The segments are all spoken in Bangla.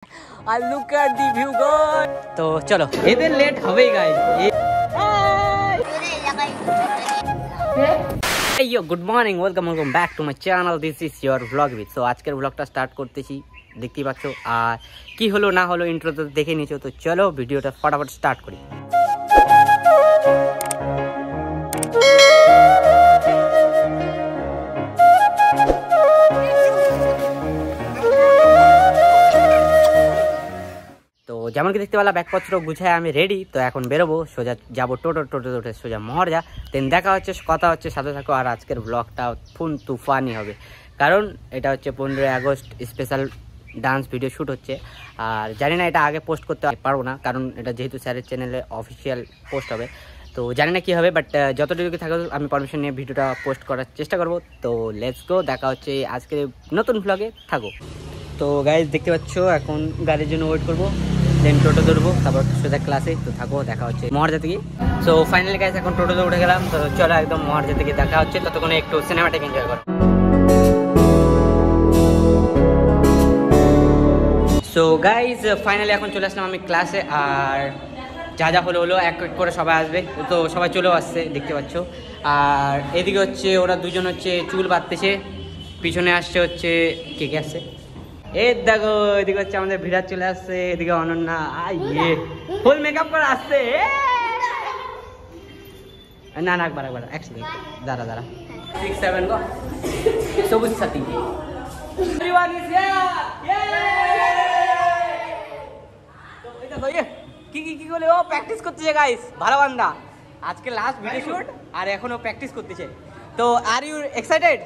And look at the view guys. तो चलो इधर लेट हवे guys. Hey yo, good morning, welcome back to my channel. This is your vlog with. So আজকের ব্লগটা স্টার্ট করতেছি, দেখতেই পাচ্ছো। আর কি হলো না হলো ইন্ট্রো তো দেখে নিয়েছো, তো চলো ভিডিওটা ফটাফট স্টার্ট করি। তো যেমন কি দেখতে পেলাম ব্যাগপত্র গুছায় আমি রেডি, তো এখন বেরোবো, সোজা যাবো টোটো সোজা মহড়া। দেন দেখা হচ্ছে, কথা হচ্ছে, সাথে থাকো। আর আজকের ব্লগটা ফুল তুফানি হবে, কারণ এটা হচ্ছে 15ই August special dance video shoot হচ্ছে। আর জানি না এটা আগে পোস্ট করতে পারবো না, কারণ এটা যেহেতু স্যারের চ্যানেলে অফিসিয়াল পোস্ট হবে, তো জানি না কী হবে, বাট যতটুকু থাকো আমি পারমিশন নিয়ে ভিডিওটা পোস্ট করার চেষ্টা করবো। তো লেটস গো, দেখা হচ্ছে আজকের নতুন ব্লগে, থাকো। তো গাইজ দেখতে পাচ্ছ এখন গাড়ির জন্য ওয়েট করবো, দেন টোটো ধরবো, তারপর সোজা ক্লাসে। তো থাকো, দেখা হচ্ছে মহারাজা থেকে। সো ফাইনালি গাইজ এখন টোটোতে উঠে গেলাম, তো চলো একদম মহারাজা থেকে দেখা হচ্ছে। ততক্ষণে একটু সিনেমাটিক এনজয় করো। সো গাইজ ফাইনালি এখন চলে আসলাম আমি ক্লাসে। আর যা যা হলো এক এক করে সবাই আসবে, তো সবাই চলেও আসছে দেখতে পাচ্ছ। আর এদিকে হচ্ছে ওরা দুজন হচ্ছে চুল বাঁধতেছে, পিছনে আসছে হচ্ছে কে কে আসছে, এই দেখো এদিকে হচ্ছে আমাদের বিরাট চলে আসছে, এদিকে অনন্যা ইয়ে ফুল মেকআপ করে আসছে। না না একবার একসাথে দাঁড়া 6 7 গো সবুজ সাথী কি বলে ও প্র্যাকটিস করতেছে গাইস, ভালো বান্দা। আজকে লাস্ট ভিডিও শুট আর এখন ও প্র্যাকটিস করতেছে। তো আর ইউ এক্সাইটেড?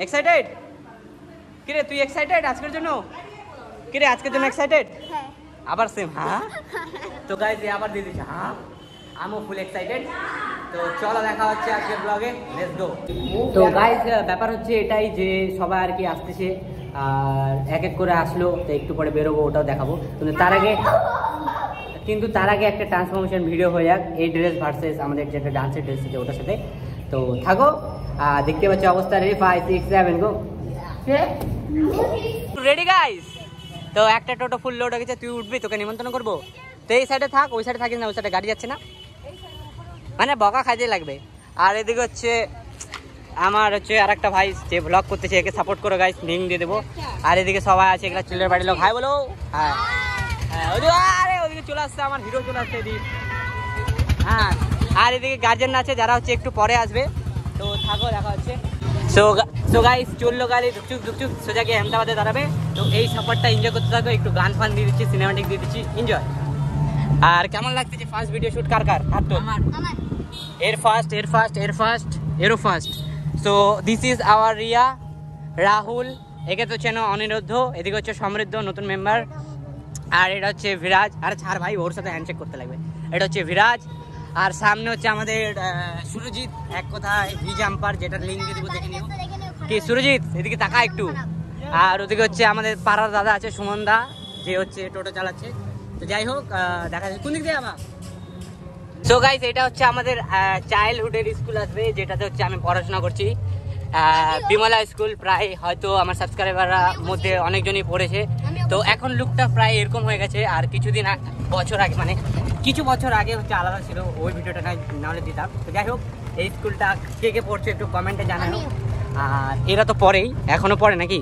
এক্সাইটেড কিরে তুই এক্সাইটেড আজকের জন্য? কিরে আজকের জন্য এক্সাইটেড? আবার সেম হ্যাঁ। তো গাইস আবার দিয়ে দিচ্ছে হ্যাঁ, আমিও ফুল এক্সাইটেড। তো চলো দেখা হচ্ছে আজকের ব্লগে, লেটস গো। তো গাইস ব্যাপার হচ্ছে এটাই যে সবাই আর কি আসতেছে, আর এক এক করে আসলো, তো একটু পরে বেরোবো, ওটাও দেখাবো। কিন্তু তার আগে একটা ট্রান্সফরমেশন ভিডিও হয়ে যাক, এই ড্রেস ভার্সেস আমাদের যেটা ডান্সের ড্রেস আছে ওটার সাথে। তো থাকো, দেখতে পাচ্ছ অবস্থা। রেডি 5 6 7 গো, রেডি গাইস। তো একটা টোটো ফুল লোড হয়ে গেছে, তুই উঠবি, তোকে নিমন্ত্রণ করবো। তো এই সাইডে থাক, ওই সাইডে থাকিস না, ওই সাইডে গাড়ি যাচ্ছে না, মানে বকা খাইতে লাগবে। আর এদিকে হচ্ছে আমার হচ্ছে আর একটা ভাই যে ব্লগ করতেছে, একে সাপোর্ট করো গাইস, লিঙ্ক দিয়ে দেবো। আর এদিকে সবাই আছে, এগুলা চুলের বাড়ির লোক, হাই বলো। হ্যাঁ আরে ওদিকে চলে আসছে আমার হিরো, চলে আসছে এদিকে। হ্যাঁ আর এদিকে গার্জেন আছে যারা হচ্ছে একটু পরে আসবে। তো থাকো, দেখা হচ্ছে। সো গাইস চললো গাড়ি ধুকচুক সোজা গিয়ে আহমেদাবাদে দাঁড়াবে। তো এই সফরটা এনজয় করতে থাকো, একটু গান ফান দিয়ে দিচ্ছি, সিনেমাটিক দিয়ে দিচ্ছি, এনজয়। আর কেমন লাগতেছে ফার্স্ট ভিডিও শুট কার? হাত তো এর first. So this is our Riya, Rahul, একে তো চেনো, অনিরুদ্ধ, এদিকে হচ্ছে সমৃদ্ধ নতুন মেম্বার। আর এটা হচ্ছে বিরাজ। আরে ছাড় ভাই, ওর সাথে হ্যান্ডশেক করতে লাগবে। এটা হচ্ছে বিরাজ। আর সামনে হচ্ছে আমাদের সুরজিৎ, এক কথায় ভি জাম্পার, যেটা লিঙ্ক দিয়ে দেবো, দেখে নিও। কি সুরজিৎ এদিকে তাকা একটু। আর ওদিকে হচ্ছে আমাদের পাড়ার দাদা আছে সুমন দা, যে হচ্ছে টোটো চালাচ্ছে। তো যাই হোক, দেখা যাচ্ছে কোন দিক দিয়ে আমার। সো গাইস এটা হচ্ছে আমাদের চাইল্ডহুডের স্কুল আসবে, যেটাতে হচ্ছে আমি পড়াশোনা করছি, বিমলা স্কুল। প্রায় হয়তো আমার সাবস্ক্রাইবাররা মধ্যে অনেকজনই পড়েছে। তো এখন লুকটা প্রায় এরকম হয়ে গেছে। আর কিছুদিন বছর আগে, মানে কিছু বছর আগে হচ্ছে আলাদা ছিল, ওই ভিডিওটা নাহলে দিতাম। তো যাই হোক, এই স্কুলটা কে কে পড়ছে একটু কমেন্টে জানানো। আর এরা তো পড়েই, এখনো পড়ে নাকি?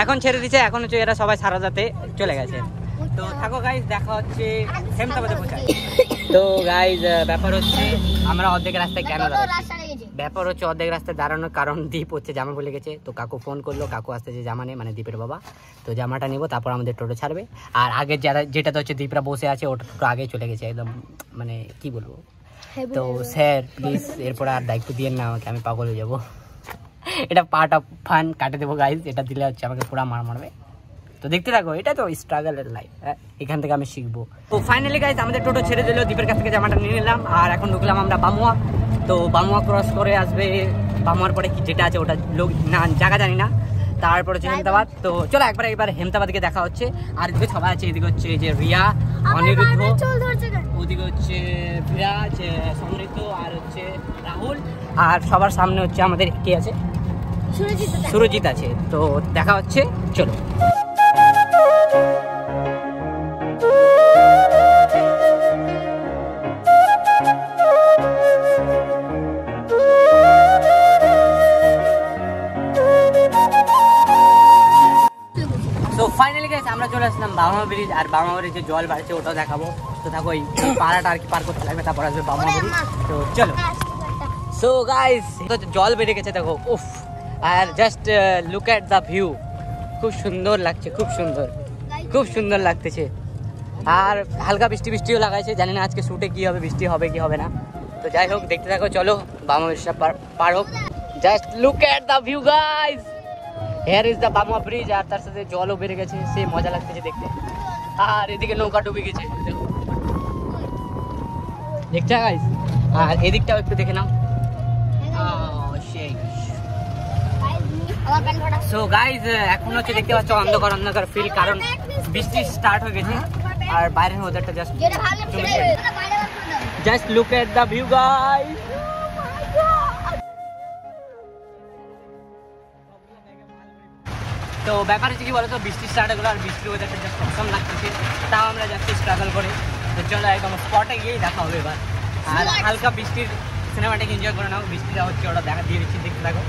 এখন ছেড়ে দিচ্ছে, এখন হচ্ছে এরা সবাই সারাজাতে চলে গেছে। তো থাকো গাইজ, দেখা হচ্ছে হেমতাবাদে পৌঁছায়। তো গাইজ ব্যাপার হচ্ছে আমরা অর্ধেক রাস্তায় কেন দাঁড়ানোর কারণ দীপ হচ্ছে জামা ভুলে গেছে। তো কাকু ফোন করলো, কাকু আসতেছে জামা নেই, মানে দীপের বাবা। তো জামাটা নিবো, তারপর আমাদের টোটো ছাড়বে। আর আগের যেটাতে হচ্ছে দীপরা বসে আছে, ওটা টোটো আগে চলে গেছে একদম, মানে কি বলবো। তো স্যার প্লিজ এরপর আর দায়িত্ব দিয়ে না আমাকে, আমি পাগল হয়ে যাবো। এটা পার্ট অফ ফান, কাটে দেবো গাইজ। এটা দিলে হচ্ছে আমাকে পুরা মারবে। তো দেখতে থাকো, এটা তো স্ট্রাগলের লাইফ, এখান থেকে আমি শিখবো। তো ফাইনালি গাইজ আমাদের টোটো ছেড়ে দিল, দীপের কাছ থেকে জামাটা নিয়ে নিলাম। আর এখন ঢুকলাম আমরা বামুয়া। তো বামুয়া ক্রস করে আসবে, বামুয়ার পরে যেটা আছে ওটা লোক না জায়গা জানি না, তারপর হচ্ছে হেমতাবাদ। তো চলো এবার হেমতাবাদকে দেখা হচ্ছে। আর এদিকে সবাই আছে, এদিকে হচ্ছে যে রিয়া, অনিরুদ্ধ, ওদিকে হচ্ছে বিরাজ, সমৃদ্ধ, আর হচ্ছে রাহুল। আর সবার সামনে হচ্ছে আমাদের কে আছে, সুরজিৎ আছে, তো দেখা হচ্ছে, চলো। তো ফাইনালি গাইস আমরা চলে আসলাম বামা ব্রিজ, আর বামা ব্রিজে জল বাড়ছে ওটাও দেখাবো। তো থাকো ওই পাড়াটা আর কি পার করতে লাগবে, তারপর আসবে বামা ব্রিজ। তো চলো। সো গাইস জল বেড়ে গেছে দেখো, উফ, আর just look at the view, খুব সুন্দর লাগছে, খুব সুন্দর, খুব সুন্দর লাগতেছে। আর হালকা বৃষ্টি বৃষ্টিও লাগাইছে, জানি না আজকে শুটে কি হবে, বৃষ্টি হবে কি হবে না। তো যাই হোক দেখতে থাকো, চলো বামা ব্রিজটা পার হোক। Just look at the view guys, here is the Bama bridge. আর তার সাথে জলও বেড়ে গেছে, সে মজা লাগতেছে দেখতে। আর এদিকে নৌকা ডুবে গেছে দেখছো গাইস, আর এদিকটাও একটু দেখে নাও। সো গাইস এখন হচ্ছে দেখতে পাচ্ছ অন্ধকার অন্ধকার ফিল, কারণ বৃষ্টি স্টার্ট হয়ে গেছে। আর বাইরের ওয়েদারটা just look at the view guys. তো ব্যাপার হচ্ছে কি বলতো, বৃষ্টি স্টার্ট হয়ে গেলো, আর বৃষ্টির ওয়েদারটা জাস্ট অসম লাগতেছে, তাও আমরা যাচ্ছি স্ট্রাগল করে। তো চলো একদম স্পটে গিয়েই দেখা হবে এবার। আর হালকা বৃষ্টির সিনেমাটাকে এনজয় করে নাও, বৃষ্টিটা হচ্ছে ওটা দেখা দিয়ে দিচ্ছি, দেখতে থাকো।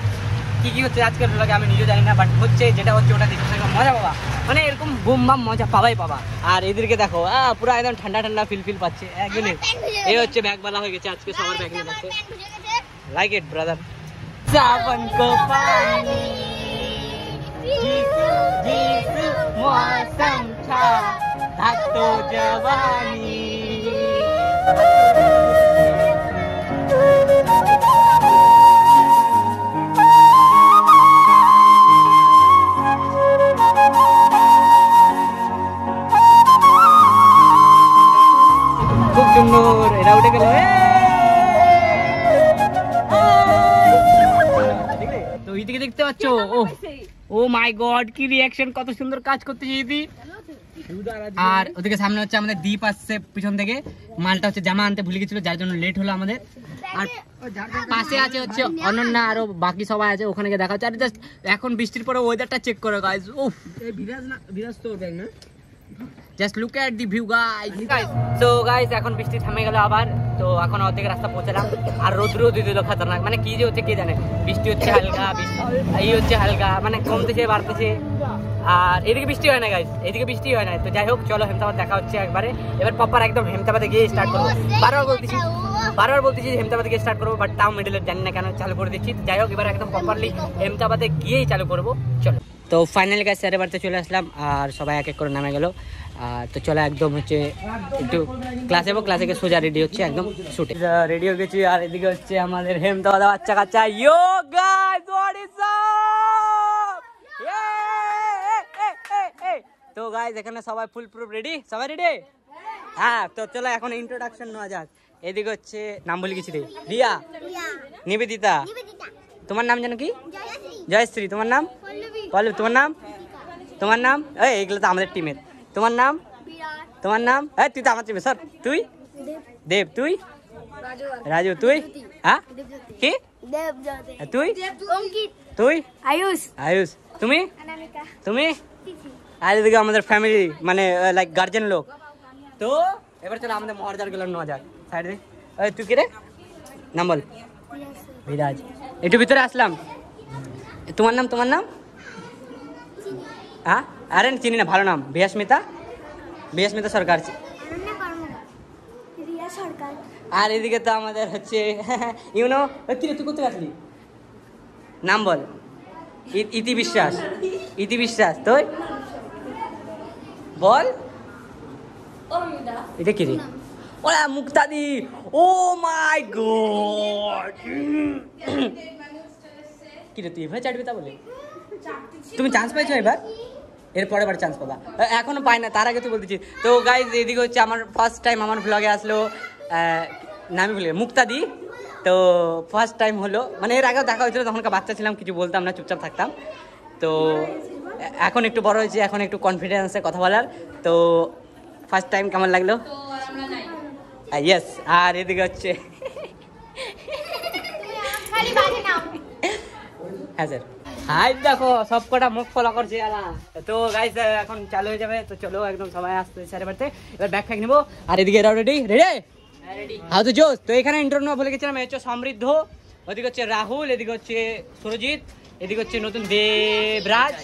কি কি হচ্ছে আজকের ব্লগে আমি নিজেও জানি না, বাট হচ্ছে যেটা হচ্ছে ওটা দেখতে থাকো, মজা পাবা, মানে এরকম বুম বাম মজা পাবাই পাবা। আর এদেরকে দেখো পুরো একদম ঠান্ডা ঠান্ডা ফিল পাচ্ছে একদিনে। এই হচ্ছে ব্যাগবালা হয়ে গেছে আজকে, সবার ব্যাগ নিয়ে যাচ্ছে। Like it brother. सावन को पानी मौसम था तो जवानी। খুব সুন্দর, এরা উঠে গেল। তো এইদিকে দেখতে পাচ্ছ, ও মাই গড, কি রিয়াকশন, কত সুন্দর কাজ করতেছে দিদি। আর ওদিকে সামনে হচ্ছে আমাদের দ্বীপ আসছে পিছন থেকে, মালটা হচ্ছে জামা আনতে ভুলে গেছিল, যার জন্য লেট হলো আমাদের। আর পাশে আছে হচ্ছে অনন্যা, আরো বাকি সবাই আছে, ওখানে গিয়ে দেখা হচ্ছে। আর জাস্ট এখন বৃষ্টির পরে ওয়েদারটা চেক করো গাইস, উফ, বিরাজ তো ব্যাগ না, just look at the view guys. So guys এখন বৃষ্টি থামে গেল আবার, তো এখন অর্ধেক রাস্তা পৌঁছালাম। আর রোদ্রও দিয়ে দিল খতরনাক, মানে কি যে হচ্ছে কে জানে, বৃষ্টি হচ্ছে হালকা, এই হচ্ছে হালকা, মানে কমতেছে বাড়তেছে। আর এদিকে বৃষ্টি হয় না গাইস, এদিকে বৃষ্টি হয় না। তো যাই হোক চলো হেমতাবাদ দেখা হচ্ছে একবারে। এবার প্রপার একদম হেমতাবাদে গিয়ে স্টার্ট করবো, বারবার বলতেছি হেমতাবাদে গিয়ে স্টার্ট করবো, বাট তাও মিডলে জানি না কেন চালু করে দিচ্ছি। যাই হোক এবার একদম প্রপারলি হেমতাবাদে গিয়েই চালু করবো, চলো। তো ফাইনালি গাইস স্যারের বাড়িতে চলে আসলাম, আর সবাই এক এক করে নামে গেল। তো চলো একদম হচ্ছে একটু ক্লাসে যাবো, ক্লাসে গিয়ে সোজা রেডি হচ্ছে একদম শুটে রেডি হয়ে গেছি। আর এদিকে হচ্ছে আমাদের হেমতাবাদ বাচ্চা কাচ্চা, ইয়ো গাইস হোয়াট ইজ আপ। তো গাইস এখানে সবাই ফুল প্রুফ রেডি, সবাই রেডি? হ্যাঁ, তো চলো এখন ইন্ট্রোডাকশন নেওয়া যাক। এদিকে হচ্ছে নাম বলে গেছি রে, রিয়া, নিবেদিতা, তোমার নাম জানো কি? জয়শ্রী, তোমার নাম? পল্লবী, তোমার নাম? তোমার নাম? এইগুলো তো আমাদের টিমের। তোমার নাম? তোমার নাম? তুই তো আমার টিমের স্যার। তুই? দেব। তুই? রাজু। তুই? হ্যাঁ কি? তুই? তুই? আয়ুষ। তুমি? তুমি? আর এদিকে আমাদের ফ্যামিলি, মানে লাইক গার্জেন লোক। তো এবার চলো আমাদের মহারাজার গুলো নেওয়া যাক সাইড দিয়ে। তুই কি রে নাম বল? বিরাজ। একটু ভিতরে আসলাম। তোমার নাম? তোমার নাম? হ্যাঁ, আরে চিনি না, ভালো নাম। বিয়াস্মিতা সরকার। আর এদিকে তো আমাদের হচ্ছে ইউনো, তুই কোথায় আসলি? নাম বল। ইতি বিশ্বাস। তুই বল। এটা কি রে? ওরা মুক্তাদি। ও মাই গড, কি রে তুই এভাবে চাটবি তা বলে? তুমি চান্স পাইছো এবার, এর পরের বার চান্স পাবা, এখনো পাই না, তার আগে তো বলতেছি। তো গাইজ এদিকে হচ্ছে আমার ফার্স্ট টাইম আমার ব্লগে আসলো, নামই ভুলে মুক্তাদি। তো ফার্স্ট টাইম হলো, মানে এর আগেও দেখা হয়েছিল, তখনকার বাচ্চা ছিলাম, কিছু বলতাম না, চুপচাপ থাকতাম। তো এখন একটু বড় হয়েছি, এখন একটু কনফিডেন্সে কথা বলার। তো ফার্স্ট টাইম কেমন লাগলো? ইয়েস। আর এদিকে হচ্ছে হ্যাঁ স্যার, হাইপ দেখো সবকটা মুখ ফলো করছে আলা। তো গাইস এখন চালু হয়ে যাবে, তো চলো একদম সবাই আসতে স্যারের বাড়িতে। এবার ব্যাগ ফ্যাগ নিবো। আর এদিকে এরাও রেডি রেডি হাউ টু জোস। তো এখানে ইন্ট্রো নেওয়া ভুলে গেছিলাম। হচ্ছে সমৃদ্ধ, ওদিকে হচ্ছে রাহুল, এদিকে হচ্ছে সুরজিৎ, এদিকে হচ্ছে নতুন দেবরাজ,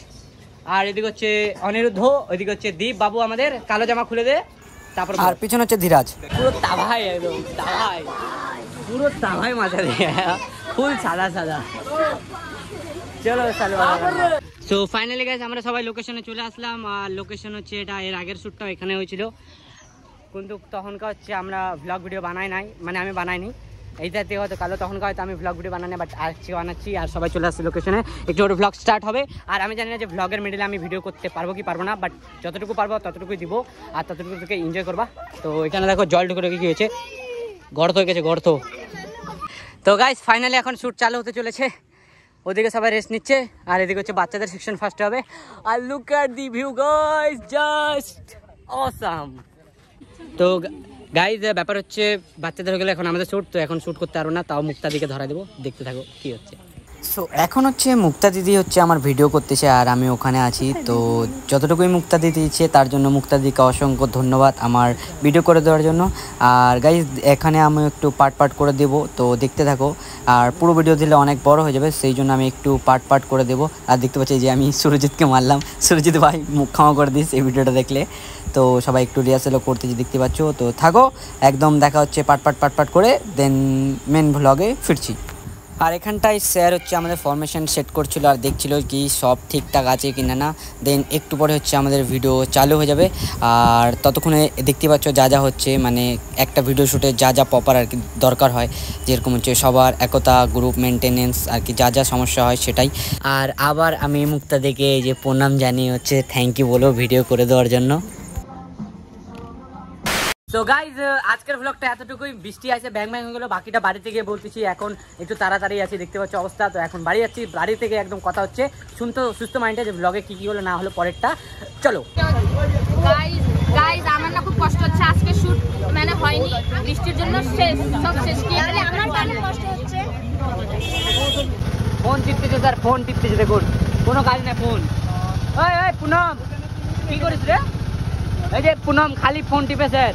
আর এদিকে হচ্ছে অনিরুদ্ধ, ওইদিকে হচ্ছে দীপ বাবু আমাদের। কালো জামা খুলে দে। তারপর আর পিছনে হচ্ছে ধীরাজ। পুরো তাভাই, একদম তাভাই, পুরো তাভাই মাথা দিয়ে ফুল সাদা সাদা। চলো সো ফাইনালি গাইস আমরা সবাই লোকেশনে চলে আসলাম। আর লোকেশন হচ্ছে এটা, এর আগের শ্যুটটাও এখানে হয়েছিল, কিন্তু তখনকার হচ্ছে আমরা ভ্লগ ভিডিও বানাই নাই, মানে আমি বানাইনি। এইটাতে হয়তো কালো তখনকার হয়তো আমি ভ্লগ ভিডিও বানাই, বাট আজকে বানাচ্ছি। আর সবাই চলে আসছে লোকেশনে, একটু ওর ভ্লগ স্টার্ট হবে। আর আমি জানি না যে ভ্লগের মিডিলে আমি ভিডিও করতে পারবো কি পারবো না, বাট যতটুকু পারবো ততটুকুই দিব, আর ততটুকু থেকে এনজয় করবা। তো এখানে দেখো জল ঢুকে রেখে কি হয়েছে, গর্ত হয়ে গেছে গর্ত। তো গাইস ফাইনালি এখন শ্যুট চালু হতে চলেছে। ওদিকে সবাই রেস্ট নিচ্ছে, আর এদিকে হচ্ছে বাচ্চাদের সেকশন ফার্স্ট হবে। আর look at the view guys, just awesome. তো গাইস ব্যাপার হচ্ছে বাচ্চাদের হয়ে গেলে এখন আমাদের শ্যুট, তো এখন শ্যুট করতে পারবো না, তাও মুক্তা দিকে ধরা দেবো, দেখতে থাকো কি হচ্ছে। সো এখন হচ্ছে মুক্তা দিদি হচ্ছে আমার ভিডিও করতেছে, আর আমি ওখানে আছি। তো যতটুকুই মুক্তা দিদি দিচ্ছে তার জন্য মুক্তা দিদিকে অসংখ্য ধন্যবাদ আমার ভিডিও করে দেওয়ার জন্য। আর গাইজ এখানে আমি একটু পার্ট করে দেবো, তো দেখতে থাকো। আর পুরো ভিডিও দিলে অনেক বড় হয়ে যাবে, সেই জন্য আমি একটু পার্ট করে দেবো। আর দেখতে পাচ্ছি যে আমি সুরজিৎকে মারলাম। সুরজিৎ ভাই মুখ ক্ষমা করে দিস এই ভিডিওটা দেখলে। তো সবাই একটু রিহার্সালও করতেছি দেখতে পাচ্ছ। তো থাকো একদম, দেখা হচ্ছে পার্ট করে, দেন মেন ভ্লগে ফিরছি। আর এখানটায় স্যার হচ্ছে আমাদের ফরমেশন সেট করছিল আর দেখছিল কি সব ঠিকঠাক আছে কি না। দেন একটু পরে হচ্ছে আমাদের ভিডিও চালু হয়ে যাবে। আর ততক্ষণে দেখতে পাচ্ছ যা যা হচ্ছে, মানে একটা ভিডিও শ্যুটে যা যা প্রপার আর কি দরকার হয়, যেরকম হচ্ছে সবার একতা, গ্রুপ মেনটেনেন্স আর কি, যা যা সমস্যা হয় সেটাই। আর আবার আমি মুক্তা দেখে এই যে প্রণাম জানিয়ে হচ্ছে থ্যাংক ইউ বলো ভিডিও করে দেওয়ার জন্য। তো গাইজ আজকের ভ্লগটা এতটুকুই। বৃষ্টি আছে, ব্যাং হয়ে গেলো, বাকিটা বাড়িতে গিয়ে বলতেছি। এখন একটু তাড়াতাড়ি আছি, দেখতে পাচ্ছ অবস্থা। তো এখন বাড়ি যাচ্ছি, বাড়ি থেকে একদম কথা হচ্ছে সুস্থ মাইন্ডে যে ভ্লগে কী হলো না হলো পরেরটা। চলো গাইজ আমার না খুব কষ্ট হচ্ছে, আজকে শুট মানে হয়নি বৃষ্টির জন্য, সব শেষ কি আমার কানে কষ্ট হচ্ছে। ফোন টিপতেছে স্যার, ফোন টিপতেছে, দেখুন কোনো কাজ নেই ফোন। ওই পুনম কি করিস রে? এই যে পুনম খালি ফোন টিপে স্যার।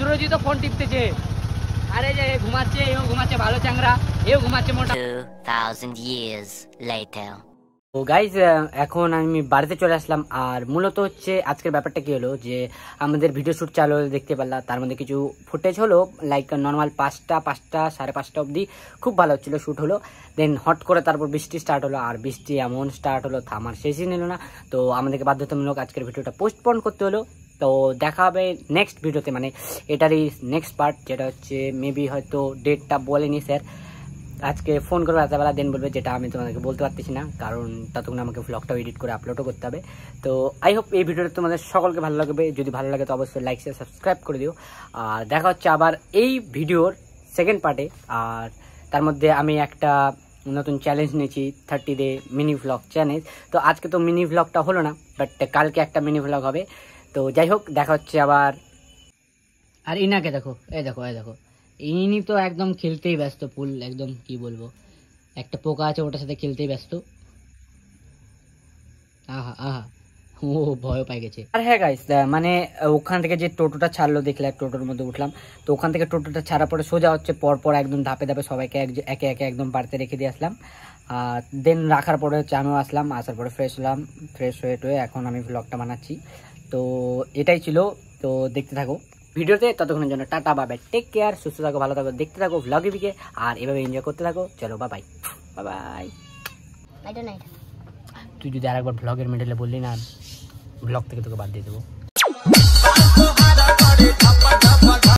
সুরজিৎ তো ফোন টিপতেছে। আরে যে ঘুমাচ্ছে, এও ঘুমাচ্ছে ভালো চ্যাংরা, এও ঘুমাচ্ছে মোটা। 2000 years later. তো গাইজ এখন আমি বাড়িতে চলে আসলাম। আর মূলত হচ্ছে আজকের ব্যাপারটা কি হলো, যে আমাদের ভিডিও শ্যুট চালু হলে দেখতে পারলাম, তার মধ্যে কিছু ফুটেজ হলো লাইক নর্মাল 5টা 5:30 অবধি খুব ভালো হচ্ছিলো শ্যুট হলো। দেন হট করে তারপর বৃষ্টি স্টার্ট হলো, আর বৃষ্টি এমন স্টার্ট হলো থামার শেষই নিল না। তো আমাদেরকে বাধ্যতামূলক আজকের ভিডিওটা পোস্টপোন করতে হলো। তো দেখা হবে নেক্সট ভিডিওতে, মানে এটারই নেক্সট পার্ট, যেটা হচ্ছে মেবি হয়তো ডেটটা বলেনি স্যার। আজকে ফোন করবো রাতেবেলা, দেন বলবে, যেটা আমি তোমাদেরকে বলতে পারতেছি না, কারণ ততক্ষণ আমাকে ভ্লগটাও এডিট করে আপলোডও করতে হবে। তো আই হোপ এই ভিডিওটা তোমাদের সকলকে ভালো লাগবে। যদি ভালো লাগে তো অবশ্যই লাইক শেয়ার সাবস্ক্রাইব করে দিও। আর দেখা হচ্ছে আবার এই ভিডিওর সেকেন্ড পার্টে। আর তার মধ্যে আমি একটা নতুন চ্যালেঞ্জ নিয়েছি, 30 ডে মিনি ভ্লগ চ্যালেঞ্জ। তো আজকে তো মিনি ভ্লগটা হলো না, বাট কালকে একটা মিনি ভ্লগ হবে। তো যাই হোক, দেখা হচ্ছে আবার। আর ইনাকে দেখো, এই দেখো ইনি তো একদম খেলতেই ব্যস্ত, ফুল একদম কি বলবো, একটা পোকা আছে ওটার সাথে খেলতেই ব্যস্ত। আহা ও ভয় পাই গেছে। আর হ্যাঁ গাইস, মানে ওখান থেকে যে টোটোটা ছাড়লো দেখলে, টোটোর মধ্যে উঠলাম। তো ওখান থেকে টোটোটা ছাড়ার পরে সোজা হচ্ছে পরপর একদম ধাপে সবাইকে একে একে একদম বাড়িতে রেখে দিয়ে আসলাম। আর দেন রাখার পরে হচ্ছে আমিও আসলাম, আসার পরে ফ্রেশ হলাম, ফ্রেশ হয়ে এখন আমি ভ্লগটা বানাচ্ছি। তো এটাই ছিল, তো দেখতে থাকো ভিডিওতে। ততক্ষণের জন্য tata, bye bye, take care, সুস্থ থাকো, ভালো থাকো, দেখতে থাকো ভ্লগিবিকে, আর এভাবে এনজয় করতে থাকো। চলো বাই বাই। তুই যদি আরেকবার ভ্লগের মিডলে বললি না, ভ্লগ থেকে তোকে বাদ দিয়ে দেবো।